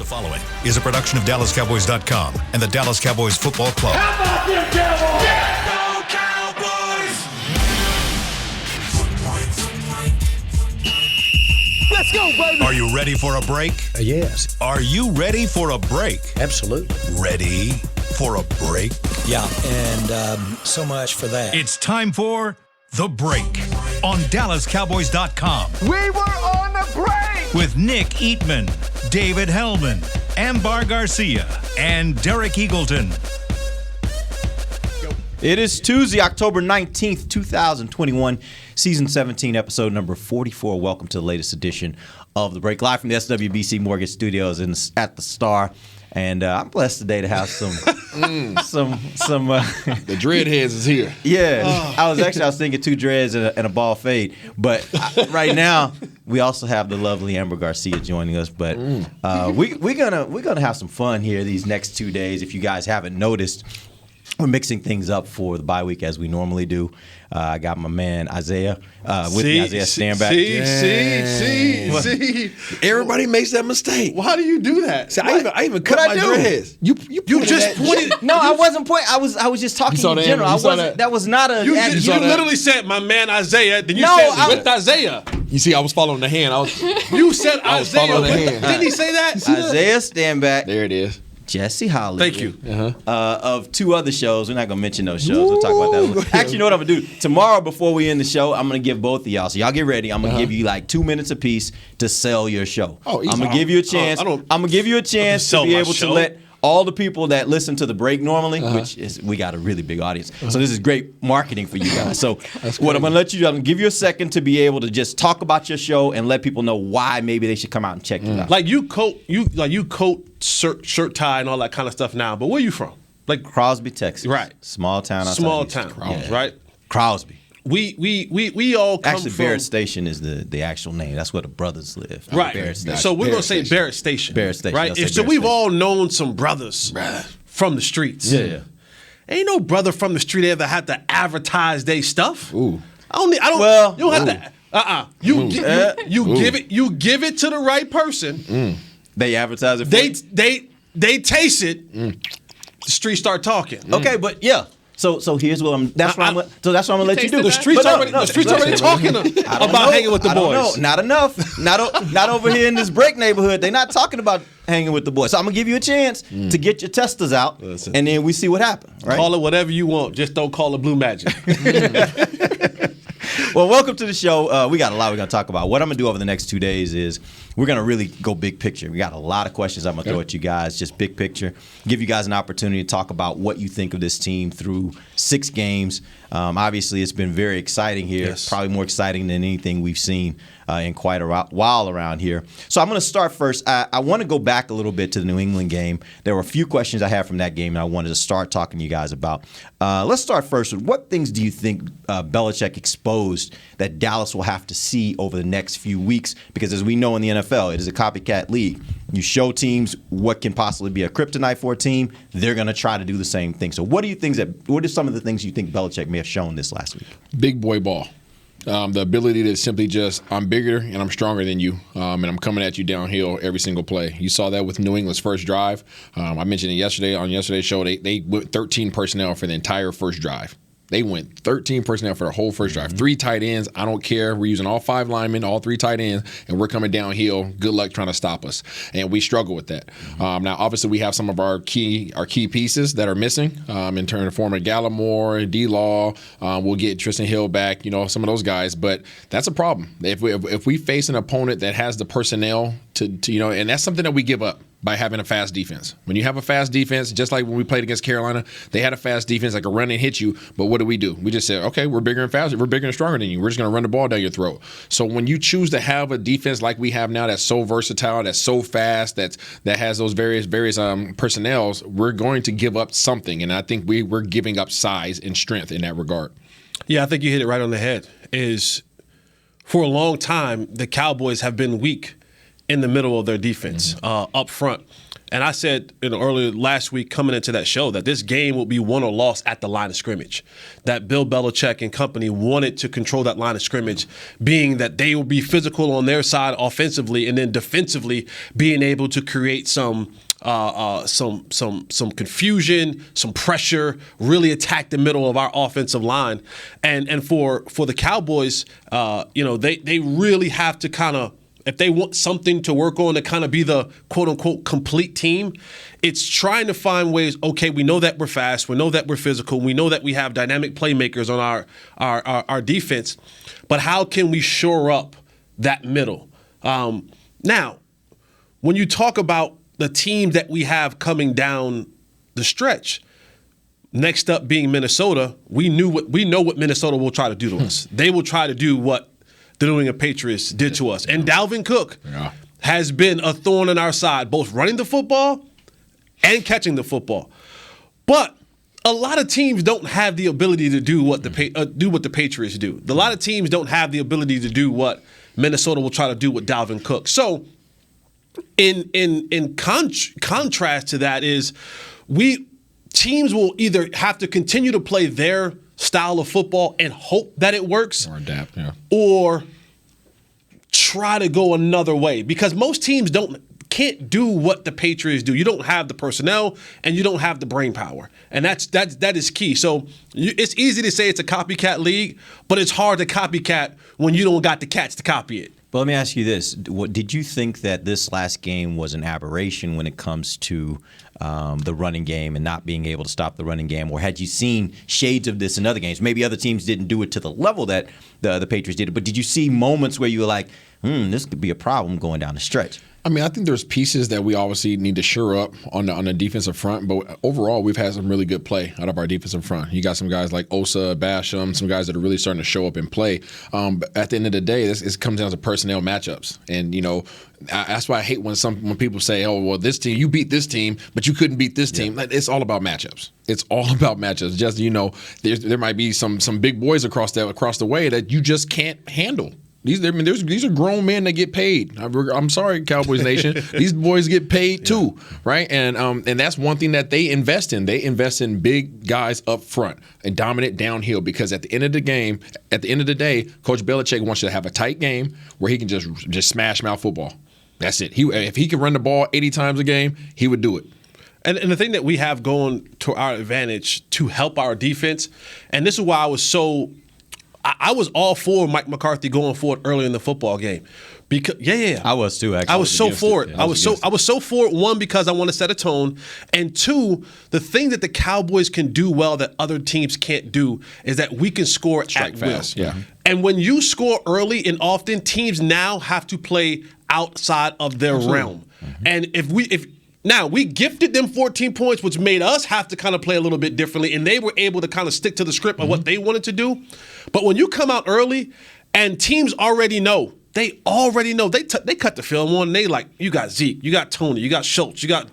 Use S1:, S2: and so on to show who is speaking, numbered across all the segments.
S1: The following is a production of DallasCowboys.com and the Dallas Cowboys Football Club.
S2: How about them Cowboys?
S3: Yeah, go Cowboys!
S2: Let's go, baby.
S1: Are you ready for a break?
S4: Yes.
S1: Are you ready for a break?
S4: Absolutely.
S1: Ready for a break?
S4: Yeah, and so much for that.
S1: It's time for The Break on DallasCowboys.com
S2: We were on the break.
S1: with Nick Eatman, David Hellman, Ambar Garcia, and Derek Eagleton.
S5: It is Tuesday, October 19th, 2021, Season 17, Episode number 44. Welcome to the latest edition of The Break, live from the SWBC Mortgage Studios at the Star. And I'm blessed today to have some
S6: The dreadheads is here.
S5: Yeah, I was thinking two dreads and a ball fade, but right now we also have the lovely Ambar Garcia joining us. But we're gonna have some fun here these next 2 days. If you guys haven't noticed, we're mixing things up for the bye week as we normally do. I got my man Isaiah with me, Isaiah Stanback.
S6: See. Everybody makes that mistake.
S7: Why do you do that?
S6: See, I even cut my dreads. You
S7: just pointed.
S5: No, I wasn't pointing. I was just talking in general. I wasn't. That was not a.
S7: You literally said my man Isaiah. Then you said with Isaiah.
S6: You see, I was following the hand.
S7: You said
S6: I was
S7: Isaiah.
S6: following the hand.
S7: Didn't he say that?
S5: Isaiah Stanback.
S6: There it is.
S5: Jesse Holley.
S7: Thank you.
S5: Of two other shows. We're not going to mention those shows. We'll talk about that. Actually, you know what I'm going to do? Tomorrow, before we end the show, I'm going to give both of y'all. So y'all get ready. I'm going to give you like 2 minutes apiece to sell your show. I'm going to give you a chance. I'm going to give you a chance to be able to let all the people that listen to The Break normally, which is, we got a really big audience. So this is great marketing for you guys. So what I'm going to let you do, I'm going to give you a second to be able to just talk about your show and let people know why maybe they should come out and check you out.
S7: Like you coat shirt tie and all that kind of stuff now. But where you from? Like
S5: Crosby, Texas.
S7: Right.
S5: Small town.
S7: Small town. Right.
S5: Crosby.
S7: We all come
S5: actually,
S7: from.
S5: Barrett Station is the actual name. That's where the brothers live.
S7: Right.
S5: Barrett Station.
S7: So we're gonna say Barrett Station.
S5: Barrett Station.
S7: Right. So we've all known some brothers from the streets.
S5: Yeah.
S7: Ain't no brother from the street ever had to advertise their stuff.
S6: Ooh.
S7: I don't.
S5: Well,
S7: you don't have to. You give it to the right person.
S5: They advertise it. For
S7: They taste it. The streets start talking.
S5: Okay, but yeah. So here's what I'm. That's what I'm gonna let you do.
S7: The streets already talking about hanging with the boys.
S5: Not enough. Not over here in this break neighborhood. They're not talking about hanging with the boys. So I'm gonna give you a chance to get your testers out, and then we see what happens. Right?
S7: Call it whatever you want. Just don't call it blue magic.
S5: Well, welcome to the show. We got a lot we're going to talk about. What I'm going to do over the next 2 days is we're going to really go big picture. We got a lot of questions I'm going to throw at you guys, just big picture. Give you guys an opportunity to talk about what you think of this team through 6 games. Obviously, it's been very exciting here.
S7: Yes.
S5: Probably more exciting than anything we've seen in quite a while around here. So I'm going to start first. I want to go back a little bit to the New England game. There were a few questions I had from that game, and I wanted to start talking to you guys about. Let's start first with what things do you think Belichick exposed that Dallas will have to see over the next few weeks? Because as we know in the NFL, it is a copycat league. You show teams what can possibly be a kryptonite for a team, they're going to try to do the same thing. So what are some of the things you think Belichick may have shown this last week?
S6: Big boy ball. The ability to simply just, I'm bigger and I'm stronger than you, and I'm coming at you downhill every single play. You saw that with New England's first drive. I mentioned it yesterday on yesterday's show. They went 13 personnel for the entire first drive. They went 13 personnel for the whole first drive. 3 tight ends. I don't care. We're using all 5 linemen, all 3 tight ends, and we're coming downhill. Good luck trying to stop us. And we struggle with that. Now, obviously, we have some of our key pieces that are missing in terms of form of Gallimore, D-Law. We'll get Tristan Hill back, some of those guys. But that's a problem. If we face an opponent that has the personnel to and that's something that we give up by having a fast defense. When you have a fast defense, just like when we played against Carolina, they had a fast defense that could run and hit you. But what do? We just said, okay, we're bigger and faster. We're bigger and stronger than you. We're just going to run the ball down your throat. So when you choose to have a defense like we have now that's so versatile, that's so fast, that has those various personnels, we're going to give up something. And I think we're giving up size and strength in that regard.
S7: Yeah, I think you hit it right on the head. Is for a long time, the Cowboys have been weak in the middle of their defense, up front. And I said earlier last week coming into that show that this game will be won or lost at the line of scrimmage. That Bill Belichick and company wanted to control that line of scrimmage, being that they will be physical on their side offensively and then defensively being able to create some confusion, some pressure, really attack the middle of our offensive line. And for the Cowboys, they really have to kind of, if they want something to work on to kind of be the quote-unquote complete team, it's trying to find ways, okay, we know that we're fast, we know that we're physical, we know that we have dynamic playmakers on our defense, but how can we shore up that middle? Now, when you talk about the team that we have coming down the stretch, next up being Minnesota, we know what Minnesota will try to do to us. They will try to do what the New England Patriots did to us. And Dalvin Cook has been a thorn in our side, both running the football and catching the football. But a lot of teams don't have the ability to do what the Patriots do. A lot of teams don't have the ability to do what Minnesota will try to do with Dalvin Cook. So in contrast to that is teams will either have to continue to play their style of football and hope that it works,
S6: or adapt,
S7: or try to go another way, because most teams can't do what the Patriots do. You don't have the personnel and you don't have the brain power, and that is key. So it's easy to say it's a copycat league, but it's hard to copycat when you don't got the cats to copy it.
S5: But let me ask you this. Did you think that this last game was an aberration when it comes to the running game and not being able to stop the running game? Or had you seen shades of this in other games? Maybe other teams didn't do it to the level that the Patriots did it, but did you see moments where you were like, this could be a problem going down the stretch?
S6: I mean, I think there's pieces that we obviously need to shore up on the defensive front, but overall, we've had some really good play out of our defensive front. You got some guys like Osa, Basham, some guys that are really starting to show up and play. But at the end of the day, it comes down to personnel matchups, and that's why I hate when people say, "Oh, well, this team, you beat this team, but you couldn't beat this team." It's all about matchups. It's all about matchups. Just there might be some big boys across the way that you just can't handle. These are grown men that get paid. I'm sorry, Cowboys Nation. These boys get paid too, right? And that's one thing that they invest in. They invest in big guys up front and dominant downhill, because at the end of the day, Coach Belichick wants you to have a tight game where he can just smash mouth football. That's it. If he could run the ball 80 times a game, he would do it.
S7: And the thing that we have going to our advantage to help our defense, and this is why I was all for Mike McCarthy going for it early in the football game. Because
S5: I was too, actually.
S7: I was so for it.
S5: Yeah,
S7: I was so for it, one, because I want to set a tone, and two, the thing that the Cowboys can do well that other teams can't do is that we can score at
S6: fast.
S7: will.
S6: Yeah.
S7: And when you score early and often, teams now have to play outside of their realm. Mm-hmm. And if we gifted them 14 points, which made us have to kind of play a little bit differently, and they were able to kind of stick to the script of what they wanted to do. But when you come out early and teams already know, they cut the film on, and they like, you got Zeke, you got Tony, you got Schultz, you got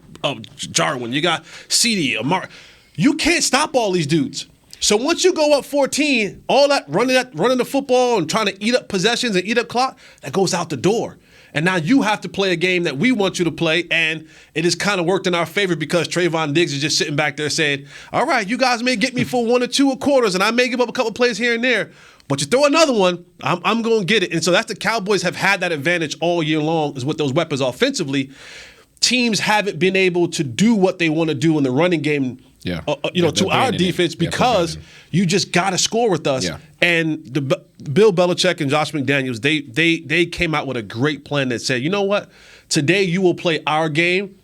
S7: Jarwin, you got CD, Ambar. You can't stop all these dudes. So once you go up 14, all that running the football and trying to eat up possessions and eat up clock, that goes out the door. And now you have to play a game that we want you to play, and it has kind of worked in our favor because Trayvon Diggs is just sitting back there saying, all right, you guys may get me for 1 or 2 quarters, and I may give up a couple plays here and there, but you throw another one, I'm going to get it. And so that's the Cowboys have had that advantage all year long, is with those weapons offensively. Teams haven't been able to do what they want to do in the running game, to our defense, because you just got to score with us. Yeah. And Bill Belichick and Josh McDaniels, they came out with a great plan that said, you know what, today you will play our game.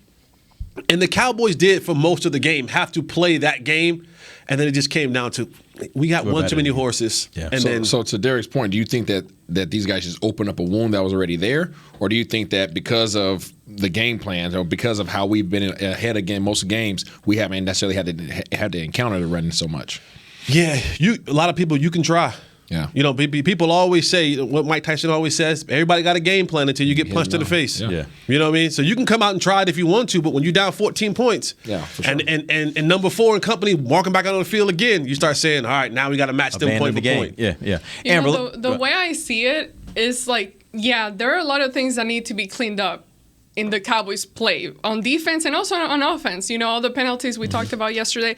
S7: And the Cowboys did, for most of the game, have to play that game. And then it just came down to, we got one too many horses.
S5: Yeah.
S7: And
S6: so to Derek's point, do you think that these guys just opened up a wound that was already there? Or do you think that because of the game plans, or because of how we've been ahead again most games, we haven't necessarily had to encounter the running so much?
S7: Yeah, a lot of people, you can try.
S6: Yeah.
S7: People always say what Mike Tyson always says, everybody got a game plan until you get punched in the face.
S5: Yeah.
S7: You know what I mean? So you can come out and try it if you want to, but when you're down 14 points,
S6: for sure.
S7: and number 4 and company walking back out on the field again, you start saying, all right, now we got to match them point for point.
S5: Yeah.
S8: The way I see it is like, there are a lot of things that need to be cleaned up. in the Cowboys play on defense and also on offense. All the penalties we talked about yesterday.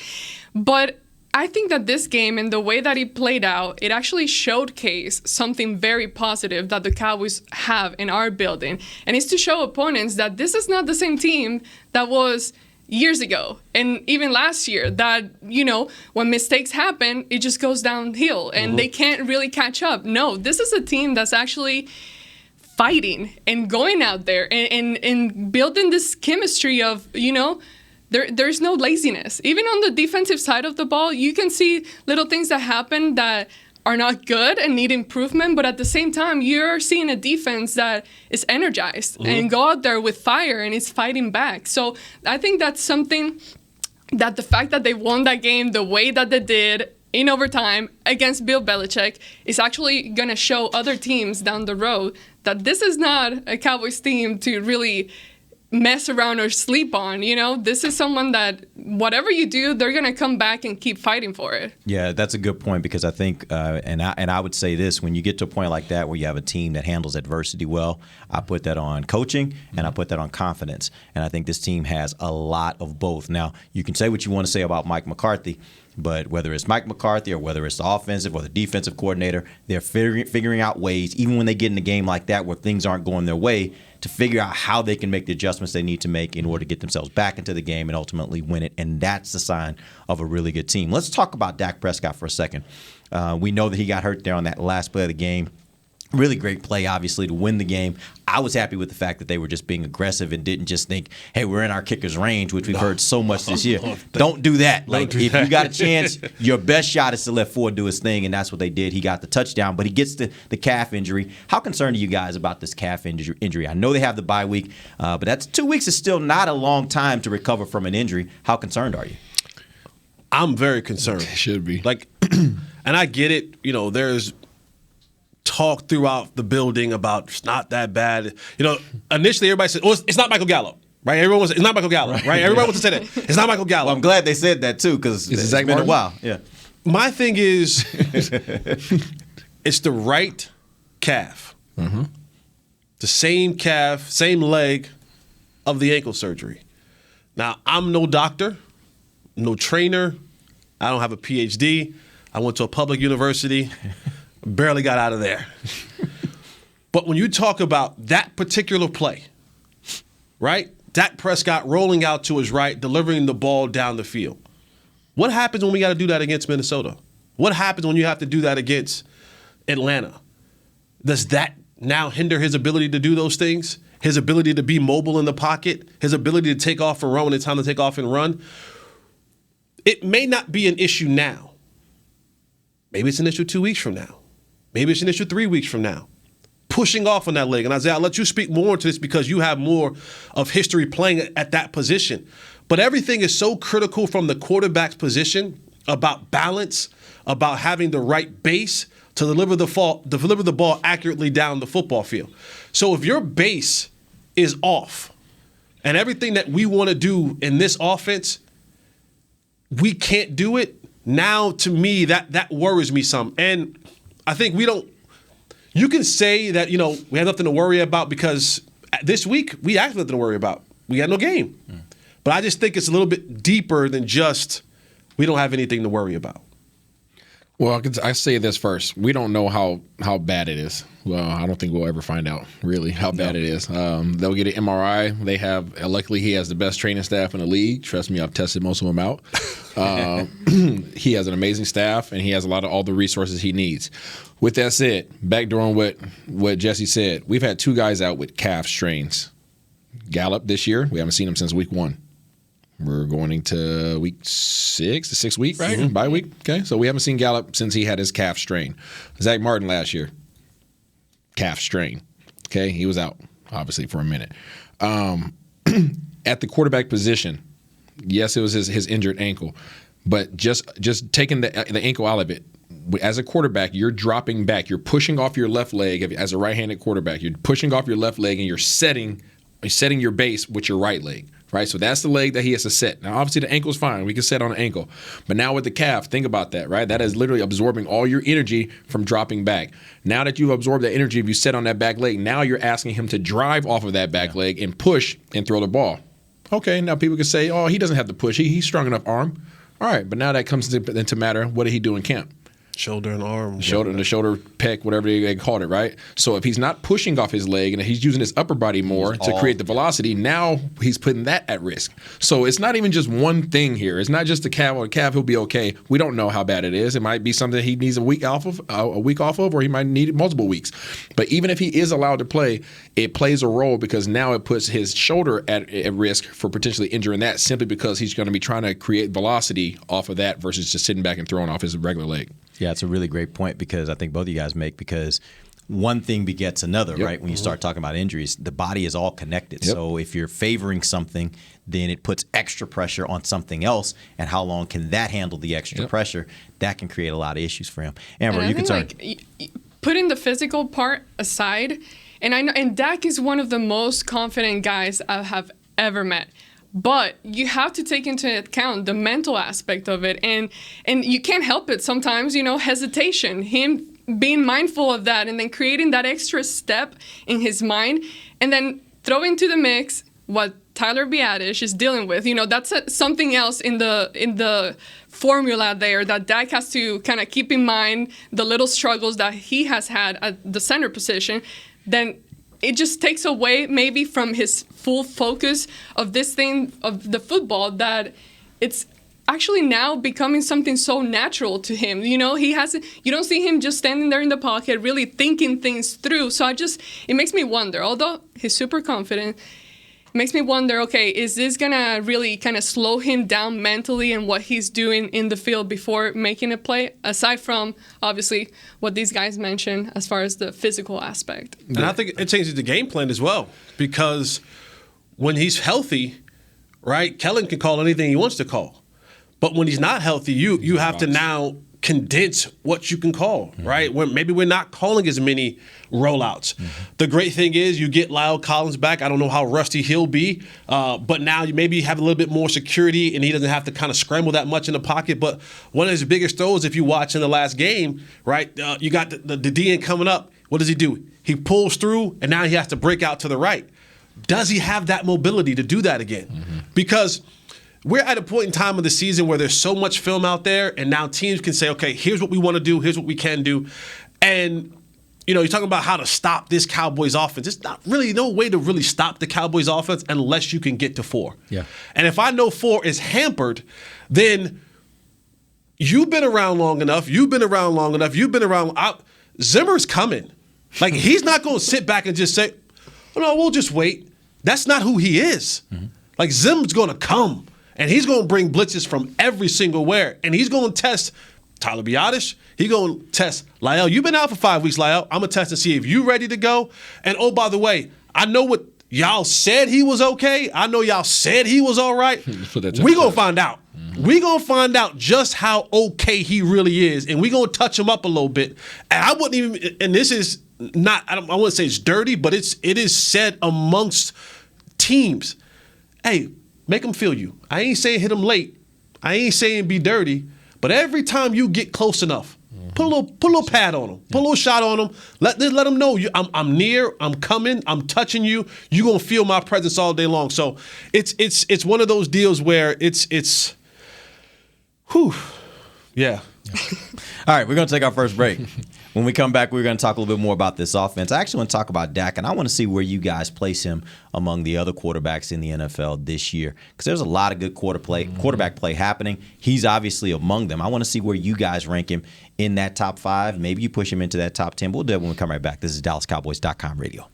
S8: But I think that this game and the way that it played out, it actually showcased something very positive that the Cowboys have in our building. And it's to show opponents that this is not the same team that was years ago and even last year, that, when mistakes happen, it just goes downhill and they can't really catch up. No, this is a team that's actually fighting and going out there and building this chemistry of, there's no laziness. Even on the defensive side of the ball, you can see little things that happen that are not good and need improvement, but at the same time, you're seeing a defense that is energized and go out there with fire and is fighting back. So I think that's something that the fact that they won that game the way that they did in overtime against Bill Belichick is actually going to show other teams down the road that this is not a Cowboys team to really mess around or sleep on. This is someone that whatever you do, they're going to come back and keep fighting for it.
S5: Yeah, that's a good point, because I think, and I would say this, when you get to a point like that where you have a team that handles adversity well, I put that on coaching and I put that on confidence. And I think this team has a lot of both. Now, you can say what you want to say about Mike McCarthy, but whether it's Mike McCarthy or whether it's the offensive or the defensive coordinator, they're figuring out ways, even when they get in a game like that where things aren't going their way, to figure out how they can make the adjustments they need to make in order to get themselves back into the game and ultimately win it. And that's the sign of a really good team. Let's talk about Dak Prescott for a second. We know that he got hurt there on that last play of the game. Really great play, obviously, to win the game. I was happy with the fact that they were just being aggressive and didn't just think, hey, we're in our kicker's range, which we've heard so much this year. Don't do that. If you got a chance, your best shot is to let Ford do his thing, and that's what they did. He got the touchdown, but he gets the calf injury. How concerned are you guys about this calf injury? I know they have the bye week, but that's 2 weeks is still not a long time to recover from an injury. How concerned are you?
S7: I'm very concerned.
S6: Should be.
S7: And I get it. There's talk throughout the building about it's not that bad. Initially everybody said, it's not Michael Gallup, right? Everyone was, it's not Michael Gallup, right? Everybody wants to say that. It's not Michael Gallup.
S5: Well, I'm glad they said that, too, because it's been a while. Yeah.
S7: My thing is, it's the right calf. The same calf, same leg of the ankle surgery. Now, I'm no doctor, no trainer. I don't have a PhD. I went to a public university. Barely got out of there. But when you talk about that particular play, right? Dak Prescott rolling out to his right, delivering the ball down the field. What happens when we got to do that against Minnesota? What happens when you have to do that against Atlanta? Does that now hinder his ability to do those things? His ability to be mobile in the pocket? His ability to take off and run when it's time to take off and run? It may not be an issue now. Maybe it's an issue 2 weeks from now. Maybe it's an issue 3 weeks from now. Pushing off on that leg. And Isaiah, I'll let you speak more to this because you have more of history playing at that position. But everything is so critical from the quarterback's position about balance, about having the right base to deliver the ball accurately down the football field. So if your base is off and everything that we want to do in this offense, we can't do it, now to me that worries me some. And I think you can say that, we have nothing to worry about because this week we actually have nothing to worry about. We had no game. But I just think it's a little bit deeper than just we don't have anything to worry about.
S6: Well, I say this first. We don't know how bad it is. Well, I don't think we'll ever find out, really, how bad it is. They'll get an MRI. They have, luckily, he has the best training staff in the league. Trust me, I've tested most of them out. He has an amazing staff, and he has all the resources he needs. With that said, backdooring what Jesse said, we've had 2 guys out with calf strains. Gallup this year, we haven't seen him since week 1. We're going into week 6, the 6th week, right? Bye week. Okay, so we haven't seen Gallup since he had his calf strain. Zach Martin last year, calf strain. Okay, he was out, obviously, for a minute. At the quarterback position, yes, it was his injured ankle, but just taking the ankle out of it, as a quarterback, you're dropping back. You're pushing off your left leg as a right-handed quarterback. You're pushing off your left leg, and you're setting your base with your right leg. right? So that's the leg that he has to set. Now, obviously, the ankle's fine. We can set on an ankle. But now with the calf, think about that, right? That is literally absorbing all your energy from dropping back. Now that you've absorbed that energy, if you set on that back leg, now you're asking him to drive off of that back leg and push and throw the ball. Okay, now people can say, oh, he doesn't have to push. He's strong enough arm. All right, but now that comes into matter. What did he do in camp?
S7: Shoulder and arm.
S6: The shoulder pec, whatever they called it, right? So if he's not pushing off his leg and he's using his upper body more to create the velocity, now he's putting that at risk. So it's not even just one thing here. It's not just the calf. The calf, he'll be okay. We don't know how bad it is. It might be something he needs a week off of, or he might need multiple weeks. But even if he is allowed to play, it plays a role because now it puts his shoulder at risk for potentially injuring that simply because he's going to be trying to create velocity off of that versus just sitting back and throwing off his regular leg.
S5: Yeah, it's a really great point because I think both of you guys make because one thing begets another, right? When you start talking about injuries, the body is all connected.
S6: Yep.
S5: So if you're favoring something, then it puts extra pressure on something else. And how long can that handle the extra pressure? That can create a lot of issues for him. Amber,
S8: and
S5: you can turn.
S8: Putting the physical part aside, and I know, and Dak is one of the most confident guys I have ever met. But you have to take into account the mental aspect of it, and you can't help it sometimes, hesitation, him being mindful of that, and then creating that extra step in his mind, and then throw into the mix what Tyler Biadasz is dealing with. That's something else in the formula there that Dak has to kind of keep in mind, the little struggles that he has had at the center position. Then it just takes away maybe from his full focus of this thing, of the football, that it's actually now becoming something so natural to him. You don't see him just standing there in the pocket, really thinking things through. So it makes me wonder, although he's super confident, it makes me wonder, okay, is this going to really kind of slow him down mentally in what he's doing in the field before making a play, aside from, obviously, what these guys mentioned as far as the physical aspect?
S7: And I think it changes the game plan as well, because when he's healthy, right, Kellen can call anything he wants to call. But when he's not healthy, you have to now condense what you can call, right? Maybe we're not calling as many rollouts. The great thing is you get Lyle Collins back. I don't know how rusty he'll be, but now you maybe have a little bit more security and he doesn't have to kind of scramble that much in the pocket. But one of his biggest throws, if you watch in the last game, right, you got the DN coming up. What does he do? He pulls through, and now he has to break out to the right. Does he have that mobility to do that again? Because we're at a point in time of the season where there's so much film out there, and now teams can say, okay, here's what we want to do, here's what we can do. And, you're talking about how to stop this Cowboys offense. It's not really no way to really stop the Cowboys offense unless you can get to 4.
S5: Yeah.
S7: And if I know 4 is hampered, then you've been around long enough, Zimmer's coming. Like, he's not going to sit back and just say, oh, no, we'll just wait. That's not who he is. Like, Zim's going to come. And he's going to bring blitzes from every single where. And he's going to test Tyler Biadasz. He's going to test Lyle. You've been out for 5 weeks, Lyle. I'm going to test and see if you're ready to go. And, oh, by the way, I know what y'all said he was okay. I know y'all said he was all right. We're going to find out. We're going to find out just how okay he really is. And we're going to touch him up a little bit. And I wouldn't even – and this is not – I wouldn't say it's dirty, but it is said amongst teams. Hey, make them feel you. I ain't saying hit them late. I ain't saying be dirty. But every time you get close enough, put a little pad on them. Put a little shot on them. Let them know I'm near. I'm coming. I'm touching you. You're gonna feel my presence all day long. So it's one of those deals where it's whew, yeah.
S5: All right, we're going to take our first break. When we come back, we're going to talk a little bit more about this offense. I actually want to talk about Dak, and I want to see where you guys place him among the other quarterbacks in the NFL this year, because there's a lot of good quarterback play happening. He's obviously among them. I want to see where you guys rank him in that top 5. Maybe you push him into that top 10. We'll do it when we come right back. This is DallasCowboys.com radio.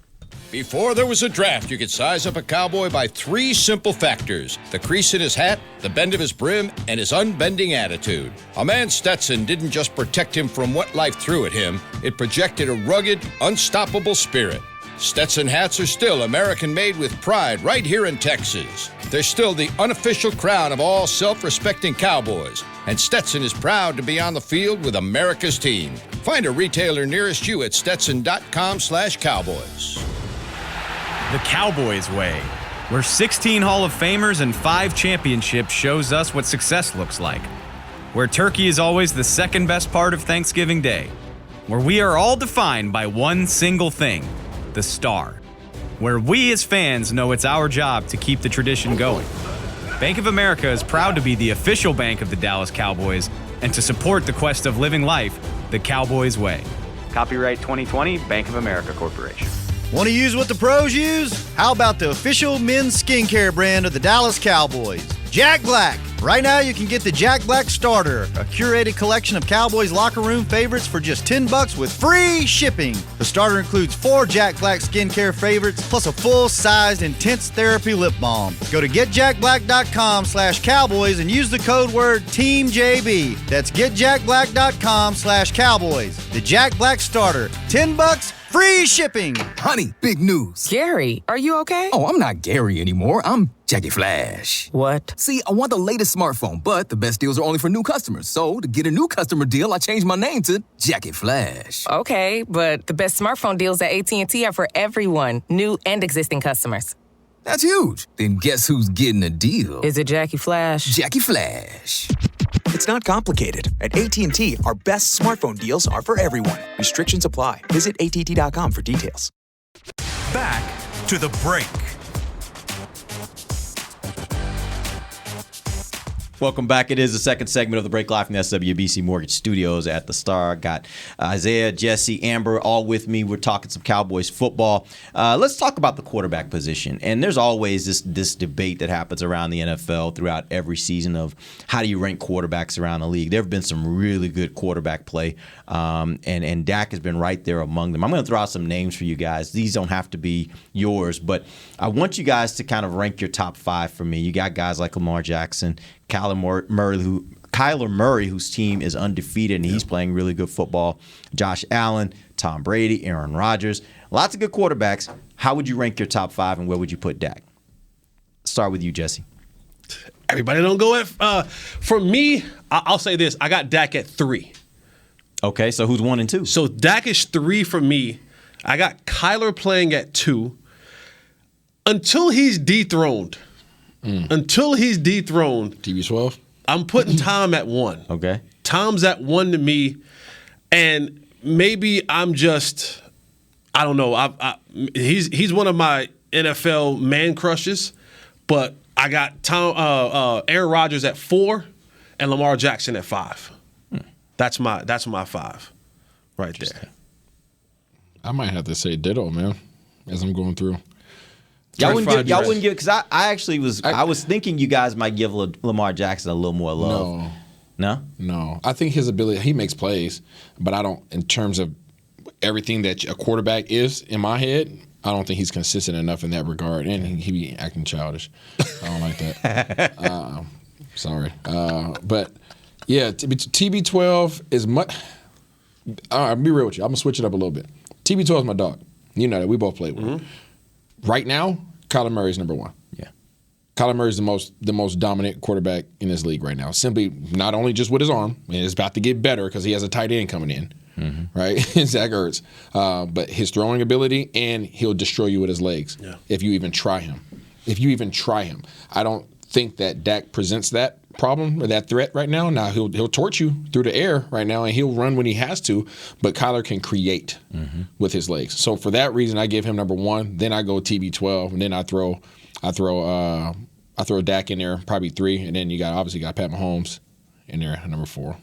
S9: Before there was a draft, you could size up a cowboy by 3 simple factors: the crease in his hat, the bend of his brim, and his unbending attitude. A man Stetson didn't just protect him from what life threw at him, it projected a rugged, unstoppable spirit. Stetson hats are still American-made with pride right here in Texas. They're still the unofficial crown of all self-respecting cowboys, and Stetson is proud to be on the field with America's team. Find a retailer nearest you at stetson.com/cowboys.
S10: The Cowboys way. where 16 Hall of Famers and 5 championships shows us what success looks like, where turkey is always the second best part of Thanksgiving Day, where we are all defined by one single thing, the star, where we as fans know it's our job to keep the tradition going. Bank of America is proud to be the official bank of the Dallas Cowboys and to support the quest of living life the Cowboys way. Copyright 2020, Bank of America Corporation.
S11: Want to use what the pros use? How about the official men's skincare brand of the Dallas Cowboys, Jack Black? Right now you can get the Jack Black Starter, a curated collection of Cowboys locker room favorites for just $10 with free shipping. The starter includes 4 Jack Black skincare favorites plus a full-sized intense therapy lip balm. Go to getjackblack.com/Cowboys and use the code word TEAMJB. That's getjackblack.com/Cowboys. The Jack Black Starter, $10, free shipping.
S3: Honey, big news.
S12: Gary, are you okay?
S3: Oh, I'm not Gary anymore. I'm Jackie Flash.
S12: What?
S3: See, I want the latest smartphone, but the best deals are only for new customers. So, to get a new customer deal, I changed my name to Jackie Flash.
S12: Okay, but the best smartphone deals at AT&T are for everyone, new and existing customers.
S3: That's huge. Then guess who's getting a deal?
S12: Is it Jackie Flash?
S3: Jackie Flash.
S13: It's not complicated. At AT&T, our best smartphone deals are for everyone. Restrictions apply. Visit att.com for details.
S1: Back to the break.
S5: Welcome back. It is the second segment of the break live from the SWBC Mortgage Studios at the Star. Got Isaiah, Jesse, Amber all with me. We're talking some Cowboys football. Let's talk about the quarterback position. And there's always this debate that happens around the NFL throughout every season of how do you rank quarterbacks around the league. There have been some really good quarterback play, and Dak has been right there among them. I'm going to throw out some names for you guys. These don't have to be yours, but I want you guys to kind of rank your top 5 for me. You got guys like Lamar Jackson, Kyler Murray, whose team is undefeated and he's playing really good football. Josh Allen, Tom Brady, Aaron Rodgers. Lots of good quarterbacks. How would you rank your top 5 and where would you put Dak? Start with you, Jesse.
S7: Everybody don't go at for me, I'll say this. I got Dak at 3.
S5: Okay, so who's 1 and 2?
S7: So Dak is 3 for me. I got Kyler playing at 2. Until he's dethroned.
S6: TB12.
S7: I'm putting Tom at 1.
S5: Okay.
S7: Tom's at 1 to me, and maybe I'm just, I don't know. He's one of my NFL man crushes, but I got Aaron Rodgers at 4 and Lamar Jackson at 5. That's my 5 right there.
S6: I might have to say ditto, man, as I'm going through.
S5: Y'all wouldn't give because I actually I was thinking you guys might give Lamar Jackson a little more love.
S6: No. I think his ability, he makes plays, but I don't, in terms of everything that a quarterback is in my head, I don't think he's consistent enough in that regard, and he be acting childish. I don't like that. Sorry, but yeah, TB12 is much. I'll be real with you. I'm gonna switch it up a little bit. TB12 is my dog. You know that we both played with. Mm-hmm. Right now, Kyler Murray is number 1.
S5: Yeah.
S6: Kyler Murray is the most dominant quarterback in this league right now. Simply, not only just with his arm, and it's about to get better because he has a tight end coming in, right? Zach Ertz. But his throwing ability, and he'll destroy you with his legs if you even try him. I don't think that Dak presents that problem or that threat right now. Now, he'll torch you through the air right now, and he'll run when he has to, but Kyler can create with his legs. So for that reason, I give him number 1. Then I go TB12, and then I throw Dak in there, probably 3, and then you obviously got Pat Mahomes in there, number 4.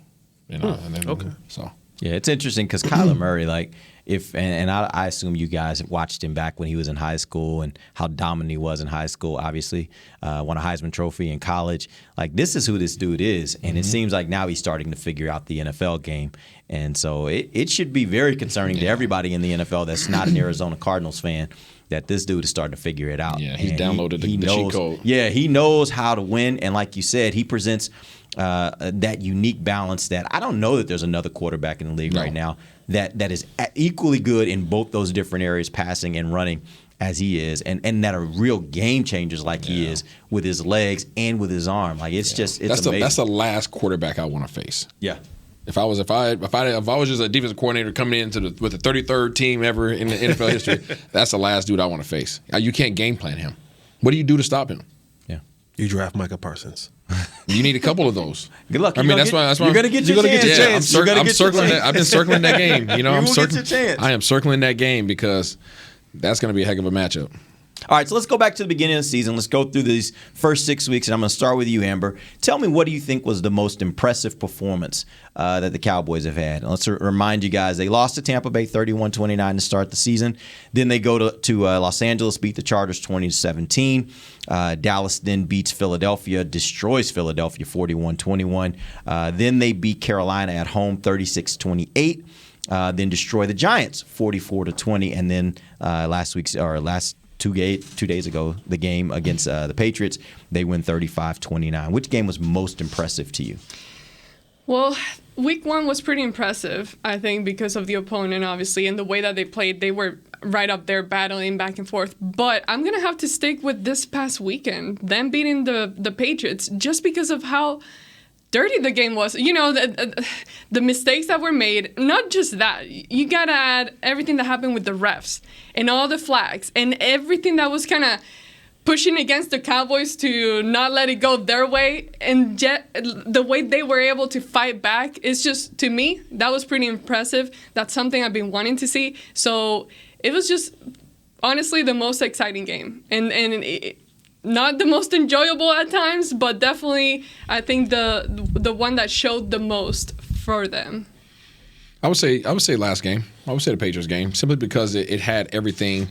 S6: Okay. So
S5: yeah, it's interesting because Kyler Murray, like I assume you guys watched him back when he was in high school and how dominant he was in high school. Obviously, won a Heisman Trophy in college. Like, this is who this dude is, and it seems like now he's starting to figure out the NFL game. And so it should be very concerning to everybody in the NFL that's not an Arizona Cardinals fan that this dude is starting to figure it out.
S6: Yeah, he's downloaded the cheat code.
S5: Yeah, he knows how to win, and like you said, he presents that unique balance that I don't know that there's another quarterback in the league right now that is equally good in both those different areas, passing and running, as he is, and that are real game changers like he is with his legs and with his arm. Like, it's amazing.
S6: That's the last quarterback I want to face.
S5: Yeah.
S6: If I was just a defensive coordinator coming into with the 33rd team ever in the NFL history, that's the last dude I want to face. You can't game plan him. What do you do to stop him?
S7: You draft Micah Parsons.
S6: You need a couple of those.
S5: Good luck.
S6: I mean, that's why
S5: you're gonna get your chance.
S6: I'm circling that. I've been circling that game. You know,
S5: You will get your chance.
S6: I am circling that game because that's going to be a heck of a matchup.
S5: All right, so let's go back to the beginning of the season. Let's go through these first 6 weeks, and I'm going to start with you, Amber. Tell me, what do you think was the most impressive performance that the Cowboys have had? And let's remind you guys, they lost to Tampa Bay 31-29 to start the season. Then they go to Los Angeles, beat the Chargers 20-17. Dallas then beats Philadelphia, destroys Philadelphia 41-21. Then they beat Carolina at home 36-28. Then destroy the Giants 44-20. And then last 2 days ago, the game against the Patriots, they win 35-29. Which game was most impressive to you?
S8: Well, week 1 was pretty impressive, I think, because of the opponent, obviously, and the way that they played. They were right up there battling back and forth. But I'm going to have to stick with this past weekend, them beating the Patriots, just because of how dirty the game was. You know, the mistakes that were made. Not just that. You got to add everything that happened with the refs and all the flags and everything that was kind of pushing against the Cowboys to not let it go their way. And the way they were able to fight back is just, to me, that was pretty impressive. That's something I've been wanting to see. So it was just, honestly, the most exciting game. And not the most enjoyable at times, but definitely I think the one that showed the most for them.
S6: I would say last game. I would say the Patriots game, simply because it had everything,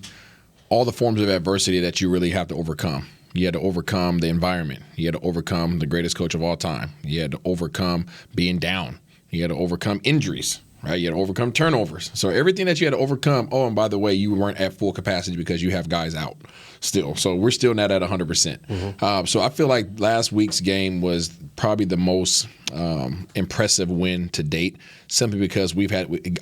S6: all the forms of adversity that you really have to overcome. You had to overcome the environment. You had to overcome the greatest coach of all time. You had to overcome being down. You had to overcome injuries. Right, you had to overcome turnovers. So everything that you had to overcome. Oh, and by the way, you weren't at full capacity because you have guys out still. So we're still not at 100%. So I feel like last week's game was probably the most impressive win to date, simply because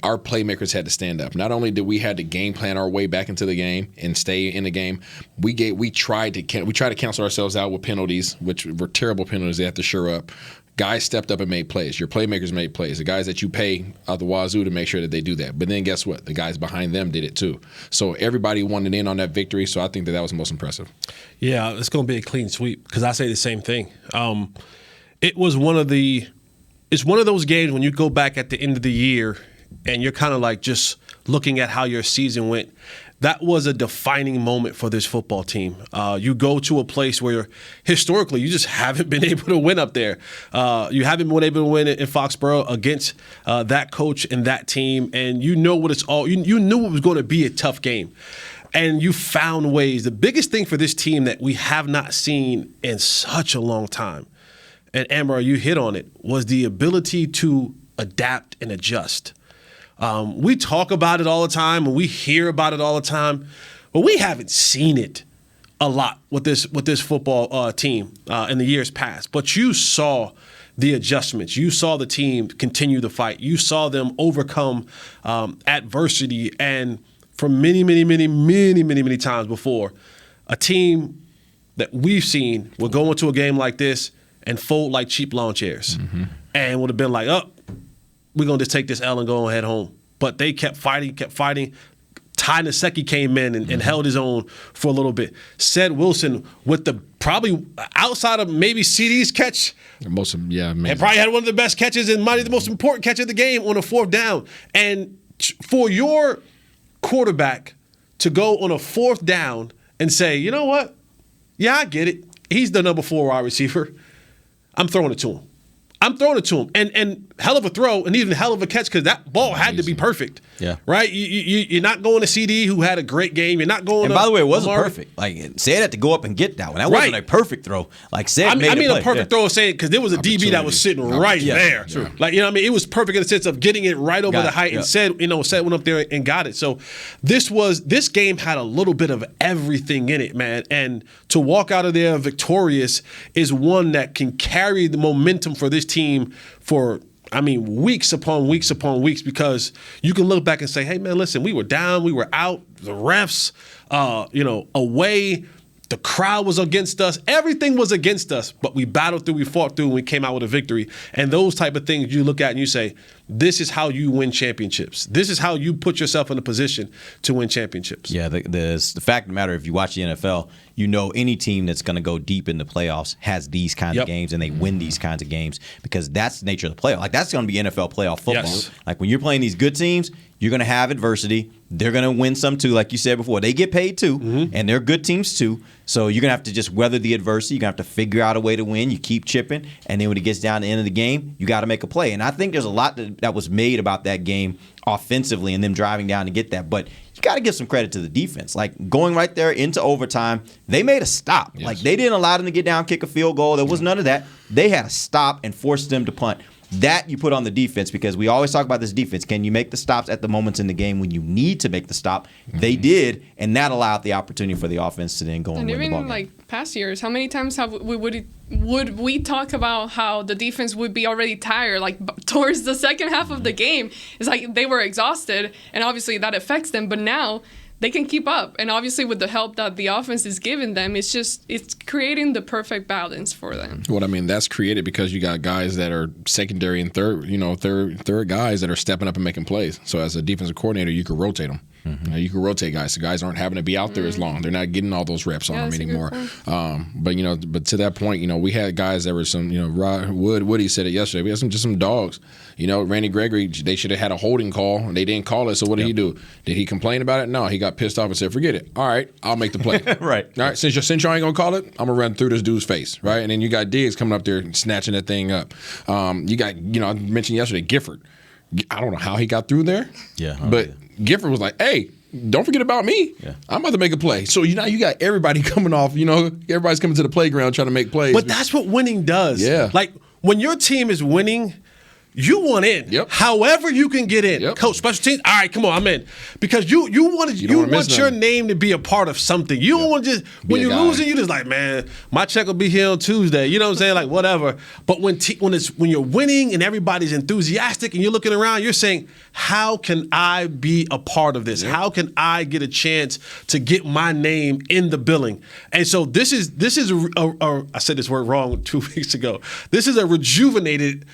S6: our playmakers had to stand up. Not only did we had to game plan our way back into the game and stay in the game, we tried to cancel ourselves out with penalties, which were terrible penalties. They had to shore up. Guys stepped up and made plays. Your playmakers made plays. The guys that you pay out the wazoo to make sure that they do that. But then guess what? The guys behind them did it too. So everybody wanted in on that victory. So I think that was the most impressive.
S7: Yeah, it's going to be a clean sweep because I say the same thing. It was it's one of those games when you go back at the end of the year and you're kind of like just looking at how your season went. That was a defining moment for this football team. You go to a place where historically you just haven't been able to win up there. You haven't been able to win in Foxborough against that coach and that team, and you know what it's all. You knew it was going to be a tough game, and you found ways. The biggest thing for this team that we have not seen in such a long time, and Amber, you hit on it, was the ability to adapt and adjust. We talk about it all the time and we hear about it all the time, but we haven't seen it a lot with this football team in the years past. But you saw the adjustments. You saw the team continue the fight. You saw them overcome adversity. And for many times before, a team that we've seen would go into a game like this and fold like cheap lawn chairs and would have been like, oh, we're going to just take this L and go and head home. But they kept fighting. Ty Nsekhe came in and held his own for a little bit. Ced Wilson with the probably outside of maybe CD's catch.
S6: Amazing.
S7: And probably had one of the best catches and might be the most important catch of the game on a 4th down. And for your quarterback to go on a 4th down and say, you know what? Yeah, I get it. He's the number 4 wide receiver. I'm throwing it to him. And hell of a throw and even hell of a catch because that ball had to be perfect.
S5: Yeah.
S7: Right? You're not going to CD who had a great game. You're not going
S5: And by the way, it wasn't perfect. Like, Ced had to go up and get that one. That wasn't a perfect throw. Like, Ced made it.
S7: A perfect throw saying because there was a DB that was sitting right there.
S5: True.
S7: Like, you know what I mean? It was perfect in the sense of getting it right over the height and Ced went up there and got it. So this game had a little bit of everything in it, man. And to walk out of there victorious is one that can carry the momentum for this team for weeks upon weeks upon weeks, because you can look back and say, hey, man, listen, we were down, we were out, the refs, away, The crowd was against us. Everything was against us, but we battled through, we fought through, and we came out with a victory. And those type of things you look at and you say, this is how you win championships. This is how you put yourself in a position to win championships.
S5: Yeah, the fact of the matter, if you watch the NFL, you know any team that's going to go deep in the playoffs has these kinds of games, and they win these kinds of games because that's the nature of the playoff. Like, that's going to be NFL playoff football.
S7: Yes.
S5: Like, when you're playing these good teams, you're going to have adversity. They're going to win some too, like you said before. They get paid too, and they're good teams too. So you're going to have to just weather the adversity. You're going to have to figure out a way to win. You keep chipping, and then when it gets down to the end of the game, you got to make a play. And I think there's a lot that was made about that game offensively and them driving down to get that. But you got to give some credit to the defense. Like, going right there into overtime, they made a stop.
S6: Yes.
S5: Like, they didn't allow them to get down, kick a field goal. There was none of that. They had to stop and force them to punt. That you put on the defense, because we always talk about this defense. Can you make the stops at the moments in the game when you need to make the stop? They did, and that allowed the opportunity for the offense to then go and win the ball game.
S8: Like past years, how many times would we talk about how the defense would be already tired? Like towards the second half of the game, it's like they were exhausted, and obviously that affects them. But now they can keep up, and obviously with the help that the offense is giving them, it's creating the perfect balance for them.
S6: Well, I mean, that's created because you got guys that are secondary and third guys that are stepping up and making plays. So as a defensive coordinator, you can rotate them. You can rotate guys. So guys aren't having to be out there as long. They're not getting all those reps on them anymore. But to that point, we had guys that were some, Woody said it yesterday. We had some dogs. Randy Gregory, they should have had a holding call, and they didn't call it. So what did he do? Did he complain about it? No, he got pissed off and said, forget it. All right, I'll make the play.
S5: Right.
S6: All right, since y'all ain't going to call it, I'm going to run through this dude's face, right? And then you got Diggs coming up there and snatching that thing up. You got, I mentioned yesterday, Gifford. I don't know how he got through there.
S5: Yeah.
S6: But Gifford was like, hey, don't forget about me. Yeah. I'm about to make a play. So you got everybody coming off, everybody's coming to the playground trying to make plays.
S7: But that's what winning does.
S6: Yeah.
S7: Like when your team is winning, you want in. Yep. However you can get in. Yep. Coach, special teams, all right, come on, I'm in. Because you want your name to be a part of something. You don't want to just, when you're losing, you just like, man, my check will be here on Tuesday. You know what I'm saying? Like, whatever. But when you're winning and everybody's enthusiastic and you're looking around, you're saying, how can I be a part of this? Yep. How can I get a chance to get my name in the billing? And so this is I said this word wrong 2 weeks ago. This is a rejuvenated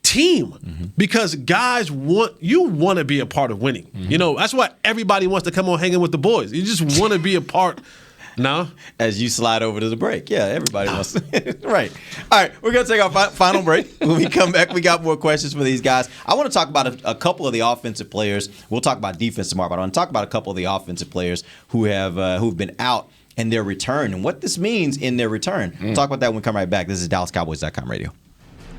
S7: team because guys want to be a part of winning. That's why everybody wants to come on hanging with the boys. You just want to be a part. No?
S5: As you slide over to the break. Yeah, everybody wants to. Right. All right, we're going to take our final break. When we come back, we got more questions for these guys. I want to talk about a couple of the offensive players. We'll talk about defense tomorrow, but I want to talk about a couple of the offensive players who've been out and their return and what this means in their return. We'll talk about that when we come right back. This is DallasCowboys.com radio.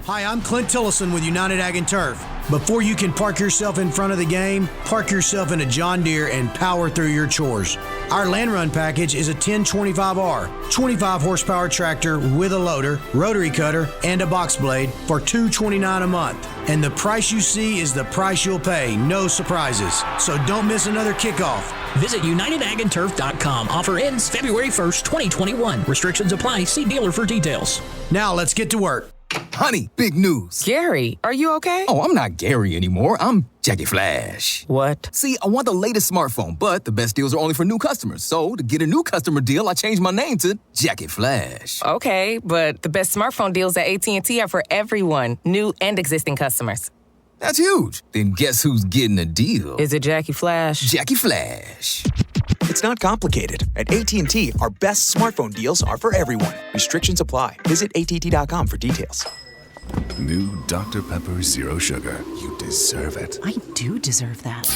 S14: Hi, I'm Clint Tillison with United Ag and Turf. Before you can park yourself in front of the game, park yourself in a John Deere and power through your chores. Our Land Run package is a 1025R, 25 horsepower tractor with a loader, rotary cutter, and a box blade for $229 a month. And the price you see is the price you'll pay, no surprises. So don't miss another kickoff.
S15: Visit UnitedAgAndTurf.com. Offer ends February 1st, 2021. Restrictions apply. See dealer for details.
S14: Now let's get to work.
S3: Honey, big news.
S12: Gary, are you okay?
S3: Oh, I'm not Gary anymore. I'm Jackie Flash.
S12: What?
S3: See, I want the latest smartphone, but the best deals are only for new customers. So, to get a new customer deal, I changed my name to Jackie Flash.
S12: Okay, but the best smartphone deals at AT&T are for everyone, new and existing customers.
S3: That's huge. Then guess who's getting a deal?
S12: Is it Jackie Flash?
S3: Jackie Flash.
S13: It's not complicated. At AT&T, our best smartphone deals are for everyone. Restrictions apply. Visit AT&T.com for details.
S16: New Dr. Pepper Zero Sugar. You deserve it.
S17: I do deserve that.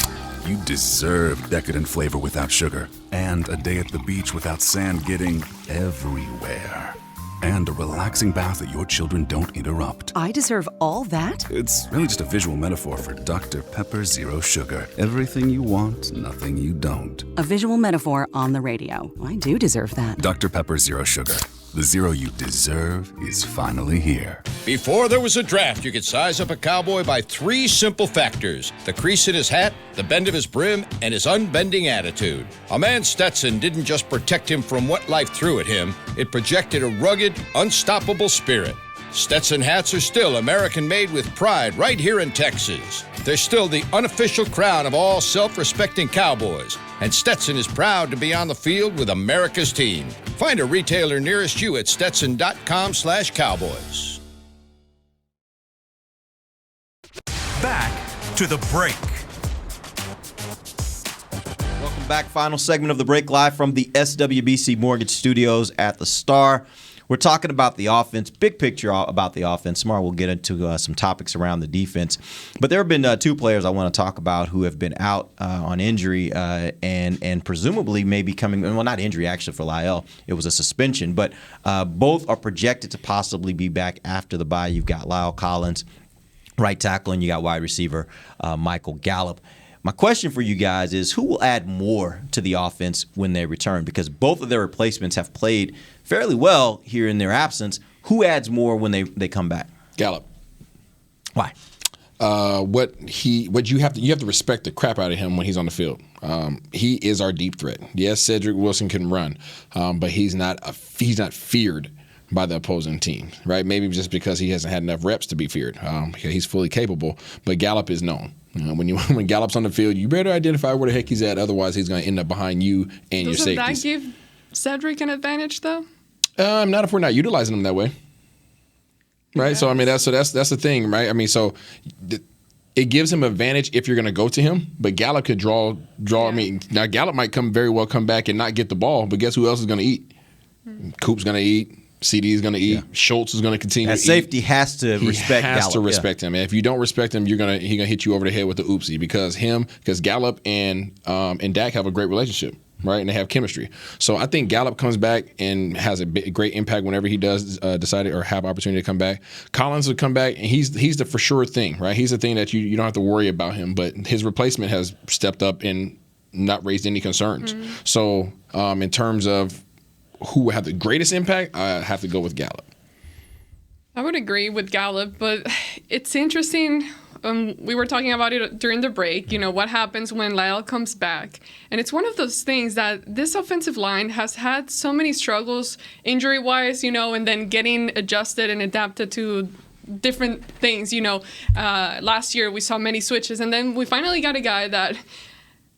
S16: You deserve decadent flavor without sugar. And a day at the beach without sand getting everywhere. And a relaxing bath that your children don't interrupt.
S17: I deserve all that?
S16: It's really just a visual metaphor for Dr. Pepper Zero Sugar. Everything you want, nothing you don't.
S17: A visual metaphor on the radio. I do deserve that.
S16: Dr. Pepper Zero Sugar. The zero you deserve is finally here.
S9: Before there was a draft, you could size up a cowboy by 3 simple factors: the crease in his hat, the bend of his brim, and his unbending attitude. A man's Stetson didn't just protect him from what life threw at him, it projected a rugged, unstoppable spirit. Stetson hats are still American-made with pride right here in Texas. They're still the unofficial crown of all self-respecting cowboys. And Stetson is proud to be on the field with America's team. Find a retailer nearest you at stetson.com/Cowboys.
S1: Back to the break.
S5: Welcome back. Final segment of the break, live from the SWBC Mortgage Studios at the Star. We're talking about the offense, big picture about the offense. Tomorrow we'll get into some topics around the defense. But there have been two players I want to talk about who have been out on injury and presumably maybe coming – well, not injury actually for Lyle. It was a suspension. But both are projected to possibly be back after the bye. You've got Lyle Collins, right tackle, and you got wide receiver Michael Gallup. My question for you guys is, who will add more to the offense when they return? Because both of their replacements have played fairly well here in their absence. Who adds more when they come back?
S6: Gallup.
S5: Why?
S6: What you have to respect the crap out of him when he's on the field. He is our deep threat. Yes, Cedric Wilson can run, but he's not feared by the opposing team, right? Maybe just because he hasn't had enough reps to be feared. He's fully capable, but Gallup is known. When Gallup's on the field, you better identify where the heck he's at. Otherwise, he's going to end up behind you and your safeties.
S8: Doesn't that give Cedric an advantage, though?
S6: Not if we're not utilizing him that way, right? Okay. So I mean, that's the thing, right? I mean, so it gives him advantage if you're going to go to him, but Gallup could draw. Yeah. I mean, now Gallup might very well come back and not get the ball, but guess who else is going to eat? Coop's going to eat. CD is going to eat. Yeah. Schultz is going to continue to eat.
S5: Safety has to respect Gallup. He has
S6: to respect him. And if you don't respect him, he's going to hit you over the head with the oopsie because Gallup and Dak have a great relationship, right? And they have chemistry. So I think Gallup comes back and has a great impact whenever he does decide or have opportunity to come back. Collins will come back, and he's the for sure thing, right? He's the thing that you don't have to worry about him. But his replacement has stepped up and not raised any concerns. Mm-hmm. So in terms of who will have the greatest impact, I have to go with Gallup.
S8: I would agree with Gallup, but it's interesting. We were talking about it during the break, what happens when Lyle comes back. And it's one of those things that this offensive line has had so many struggles injury-wise, and then getting adjusted and adapted to different things. Last year we saw many switches, and then we finally got a guy that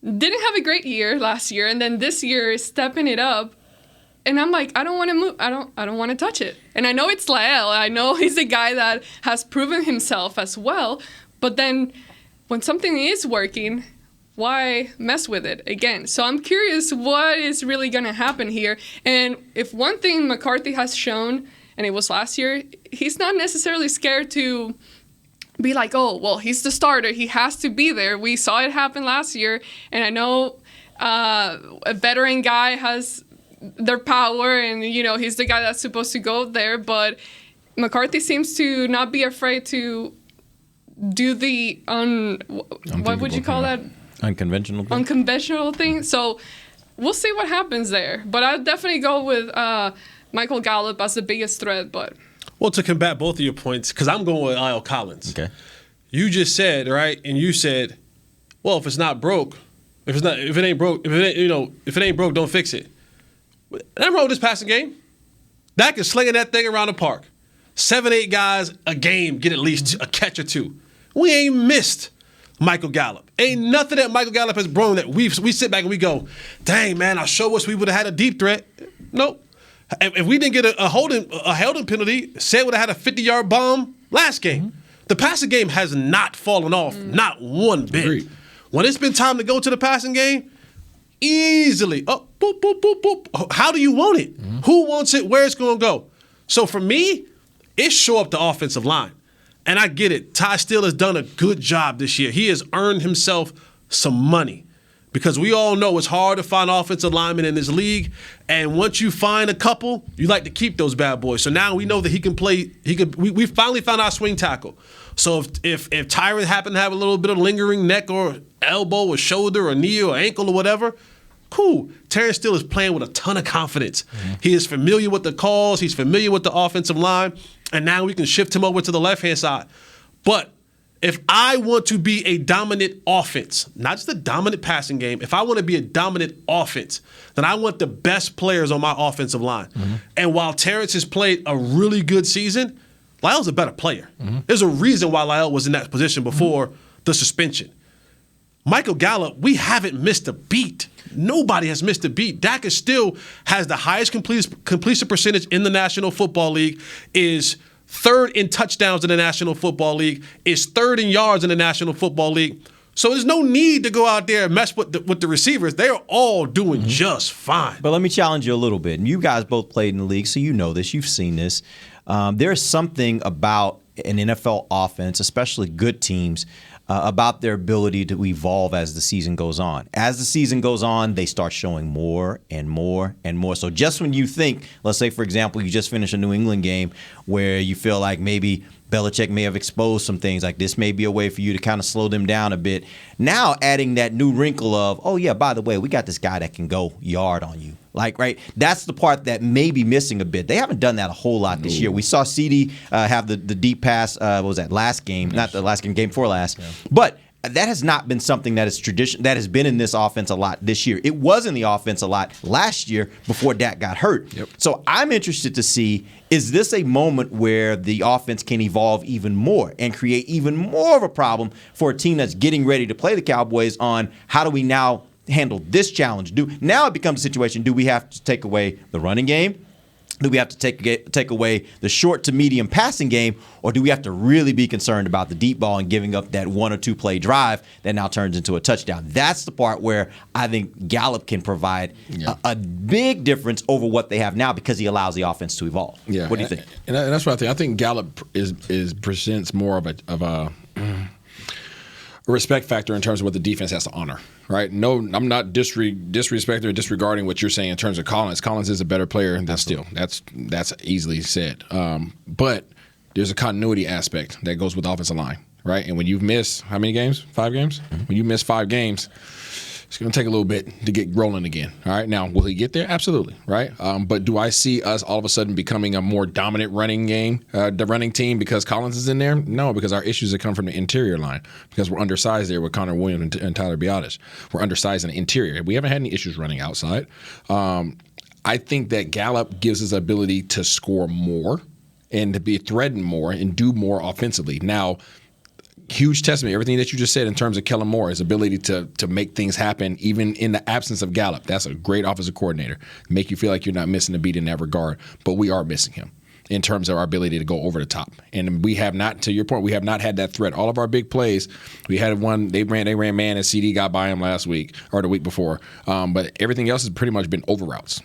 S8: didn't have a great year last year, and then this year is stepping it up. And I'm like, I don't want to move. I don't want to touch it. And I know it's Lael. I know he's a guy that has proven himself as well. But then when something is working, why mess with it again? So I'm curious what is really going to happen here. And if one thing McCarthy has shown, and it was last year, he's not necessarily scared to be like, oh, well, he's the starter. He has to be there. We saw it happen last year. And I know a veteran guy has their power, and he's the guy that's supposed to go there, but McCarthy seems to not be afraid to do the what would you call that? Unconventional thing. So we'll see what happens there, but I'd definitely go with Michael Gallup as the biggest threat. But
S7: to combat both of your points, because I'm going with Lyle Collins.
S5: Okay,
S7: you just said, right, and you said, well, if it's not broke, if it ain't broke, don't fix it. Nothing wrong with this passing game. Dak is slinging that thing around the park. 7-8 guys a game get at least a catch or two. We ain't missed Michael Gallup. Ain't nothing that Michael Gallup has blown that we sit back and we go, dang, man, I sure wish we would have had a deep threat. Nope. If we didn't get a holding penalty, say would have had a 50-yard bomb last game. Mm-hmm. The passing game has not fallen off, not one bit.
S6: Agreed.
S7: When it's been time to go to the passing game, easily. Oh, boop, boop, boop, boop. How do you want it? Mm-hmm. Who wants it? Where it's going to go? So for me, it's show up the offensive line. And I get it. Ty Steele has done a good job this year. He has earned himself some money because we all know it's hard to find offensive linemen in this league. And once you find a couple, you like to keep those bad boys. So now we know that he can play. We finally found our swing tackle. So if Tyron happened to have a little bit of lingering neck or elbow or shoulder or knee or ankle or whatever, cool. Terrence Steele is playing with a ton of confidence. Mm-hmm. He is familiar with the calls. He's familiar with the offensive line. And now we can shift him over to the left-hand side. But if I want to be a dominant offense, not just a dominant passing game, if I want to be a dominant offense, then I want the best players on my offensive line. Mm-hmm. And while Terrence has played a really good season, Lyle's a better player. Mm-hmm. There's a reason why Lyle was in that position before the suspension. Michael Gallup, we haven't missed a beat. Nobody has missed a beat. Dak still has the highest completion percentage in the National Football League, is third in touchdowns in the National Football League, is third in yards in the National Football League. So there's no need to go out there and mess with the receivers. They're all doing just fine.
S5: But let me challenge you a little bit. And you guys both played in the league, so you know this. You've seen this. There's something about an NFL offense, especially good teams, about their ability to evolve as the season goes on. As the season goes on, they start showing more and more and more. So just when you think, let's say, for example, you just finished a New England game where you feel like maybe Belichick may have exposed some things, like this may be a way for you to kind of slow them down a bit. Now adding that new wrinkle of, oh, yeah, by the way, we got this guy that can go yard on you. Like, right, that's the part that may be missing a bit. They haven't done that a whole lot this year. We saw CD have the deep pass, what was that, last game? Not the last game, game before last. Yeah. But that has not been something that is tradition that has been in this offense a lot this year. It was in the offense a lot last year before Dak got hurt. Yep. So I'm interested to see, is this a moment where the offense can evolve even more and create even more of a problem for a team that's getting ready to play the Cowboys on how do we now handle this challenge? Now it becomes a situation, do we have to take away the running game? Do we have to take away the short to medium passing game, or do we have to really be concerned about the deep ball and giving up that 1 or 2 play drive that now turns into a touchdown? That's the part where I think Gallup can provide a big difference over what they have now because he allows the offense to evolve. Yeah. What do you think?
S6: And that's what I think. I think Gallup presents more of a respect factor in terms of what the defense has to honor, right? No, I'm not disrespecting or disregarding what you're saying in terms of Collins. Collins is a better player than Steele. That's easily said. But there's a continuity aspect that goes with the offensive line, right? And when you've missed how many games? 5 games? Mm-hmm. When you miss 5 games, it's going to take a little bit to get rolling again. All right. Now, will he get there? Absolutely. Right. But do I see us all of a sudden becoming a more dominant running team because Collins is in there? No, because our issues have come from the interior line because we're undersized there with Connor Williams and Tyler Biadasz. We're undersized in the interior. We haven't had any issues running outside. I think that Gallup gives us the ability to score more and to be threatened more and do more offensively. Now, huge testament, everything that you just said in terms of Kellen Moore, his ability to make things happen even in the absence of Gallup. That's a great offensive coordinator. Make you feel like you're not missing a beat in that regard, but we are missing him in terms of our ability to go over the top. And we have not, to your point, we have not had that threat. All of our big plays, we had one, they ran man and CD got by him last week or the week before. But everything else has pretty much been over routes.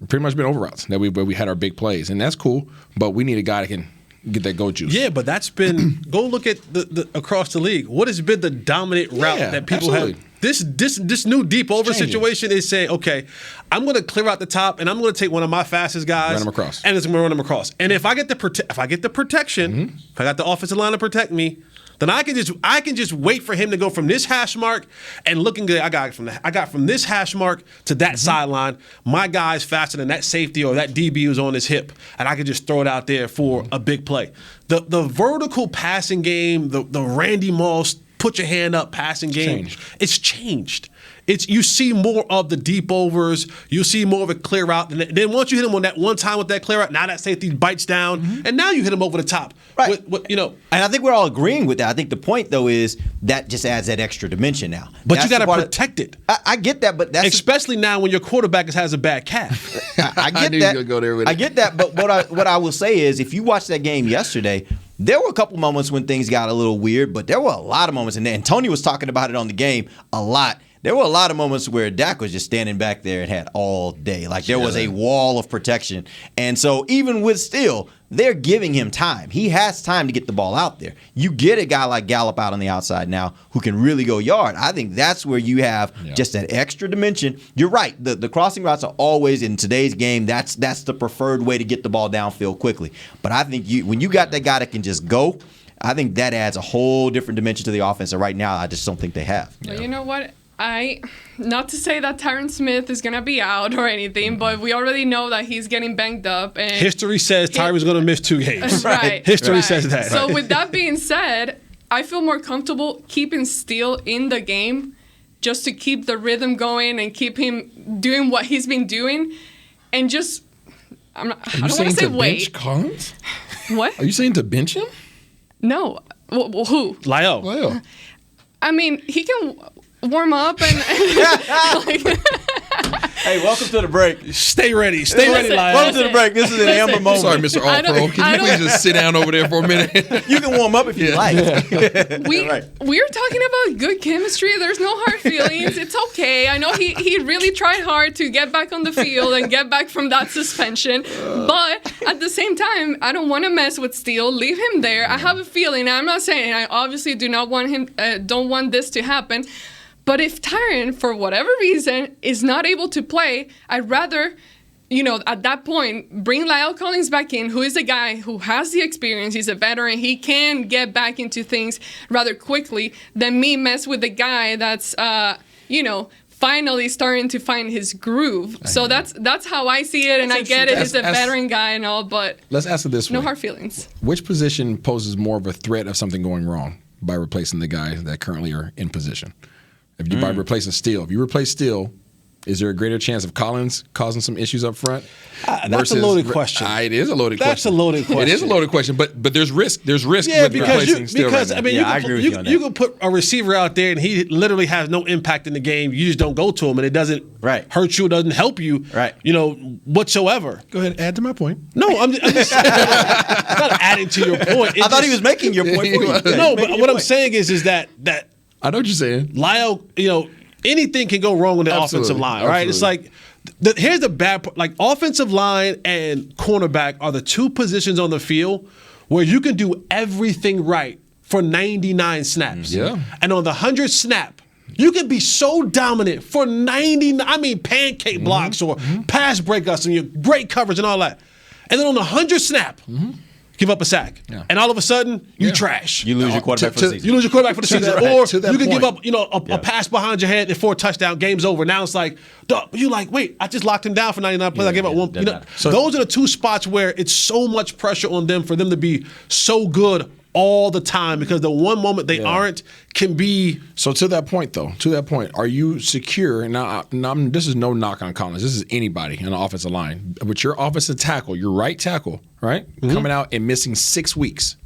S6: That we had our big plays. And that's cool, but we need a guy that can get that go juice.
S7: Yeah, but that's been go look at the across the league. What has been the dominant route that people have? This new deep over situation is saying, okay, I'm going to clear out the top and I'm going to take one of my fastest guys,
S6: run him across,
S7: and it's going to run him across. And if I get the protection, if I got the offensive line to protect me, then I can just wait for him to go from this hash mark and looking good. I got from this hash mark to that sideline. My guy's faster than that safety or that DB who's on his hip, and I can just throw it out there for a big play. The vertical passing game, the Randy Moss put your hand up passing game, it's changed. You see more of the deep overs. You see more of a clear out. And then once you hit him on that one time with that clear out, now that safety bites down, and now you hit him over the top.
S5: Right. And I think we're all agreeing with that. I think the point, though, is that just adds that extra dimension now.
S7: But that's you got to protect it.
S5: I get that, but that's
S7: especially now when your quarterback has a bad calf.
S5: I get that. Go there with I get that, but what I will say is, if you watched that game yesterday, there were a couple moments when things got a little weird, but there were a lot of moments, and Tony was talking about it on the game a lot. There were a lot of moments where Dak was just standing back there and had all day. Like there was a wall of protection. And so even with Steele, they're giving him time. He has time to get the ball out there. You get a guy like Gallup out on the outside now who can really go yard. I think that's where you have just that extra dimension. You're right. The crossing routes are always, in today's game, that's the preferred way to get the ball downfield quickly. But I think when you got that guy that can just go, I think that adds a whole different dimension to the offense. And right now, I just don't think they have.
S8: Well, you know what? Not to say that Tyron Smith is going to be out or anything, but we already know that he's getting banged up. And
S7: history says Tyron's going to miss 2 games.
S8: Right.
S7: History says that.
S8: So with that being said, I feel more comfortable keeping Steele in the game just to keep the rhythm going and keep him doing what he's been doing. And just, I don't want to say wait.
S6: Bench Collins?
S8: What?
S6: Are you saying to bench him?
S8: No. Who?
S7: Lyle.
S8: I mean, he can. warm up and
S5: Hey, welcome to the break.
S7: Stay ready. Stay ready, Lyle.
S5: Welcome to the break. This is an Amber moment.
S6: Sorry, Mr. All-Pro. Can you please just sit down over there for a minute?
S5: You can warm up if you like.
S8: We're talking about good chemistry. There's no hard feelings. It's okay. I know he really tried hard to get back on the field and get back from that suspension. But at the same time, I don't want to mess with Steele. Leave him there. I have a feeling. I'm not saying I obviously do not want him. Don't want this to happen. But if Tyron, for whatever reason, is not able to play, I'd rather, at that point, bring Lyle Collins back in, who is a guy who has the experience. He's a veteran. He can get back into things rather quickly than me mess with a guy that's, finally starting to find his groove. So that's how I see it, and I get it. He's a veteran guy and all, but
S6: let's ask it this way.
S8: No hard feelings.
S6: Which position poses more of a threat of something going wrong by replacing the guys that currently are in position? If you by replacing Steele, if you replace Steele, is there a greater chance of Collins causing some issues up front?
S7: That's a loaded question.
S6: It is a loaded question.
S7: That's a loaded question.
S6: It is a loaded question, but there's risk. There's risk with replacing Steele right now.
S7: I mean,
S5: I agree with you on that.
S7: You can put a receiver out there and he literally has no impact in the game. You just don't go to him, and it doesn't hurt you. It doesn't help you. Whatsoever.
S6: Go ahead, add to my point.
S7: No, I'm just it's not adding to your point.
S5: I thought he was making your point for you.
S7: No, but what I'm saying is that
S6: I know what you're saying.
S7: Lyle, anything can go wrong with the offensive line, right? It's like, here's the bad part. Like, offensive line and cornerback are the two positions on the field where you can do everything right for 99 snaps.
S6: Yeah.
S7: And on the 100th snap, you can be so dominant for 99, pancake blocks or pass breakups and your great coverage and all that. And then on the 100th snap, give up a sack. Yeah. And all of a sudden, you trash.
S5: You lose your quarterback for the season.
S7: You lose your quarterback for the season. Or you can give
S6: point.
S7: up, a pass behind your head and 4 touchdown, game's over. Now it's like, you're like, wait, I just locked him down for 99 plays. I gave up one. So those are the two spots where it's so much pressure on them for them to be so all the time, because the one moment they aren't can be.
S6: So to that point, are you secure? Now, this is no knock on Collins. This is anybody in the offensive line. With your offensive tackle, your right tackle, right, coming out and missing 6 weeks.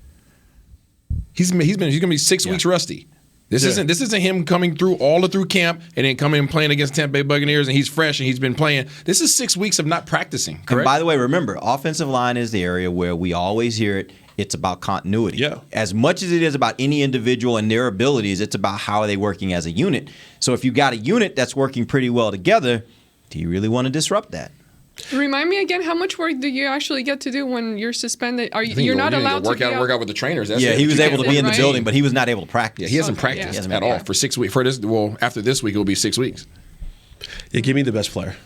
S6: He's going to be 6 weeks rusty. This isn't him coming through camp and then coming and playing against Tampa Bay Buccaneers and he's fresh and he's been playing. This is 6 weeks of not practicing. Correct?
S5: And by the way, remember, offensive line is the area where we always hear it. It's about continuity.
S7: Yeah.
S5: As much as it is about any individual and their abilities, it's about how are they working as a unit. So if you got a unit that's working pretty well together, do you really want to disrupt that?
S8: Remind me again, how much work do you actually get to do when you're suspended? You're not allowed to
S6: work out with the trainers. That's
S5: he was able to be in the building, but he was not able to practice.
S6: Yeah, he hasn't practiced at all for 6 weeks. After this week, it will be 6 weeks.
S7: Yeah, give me the best player.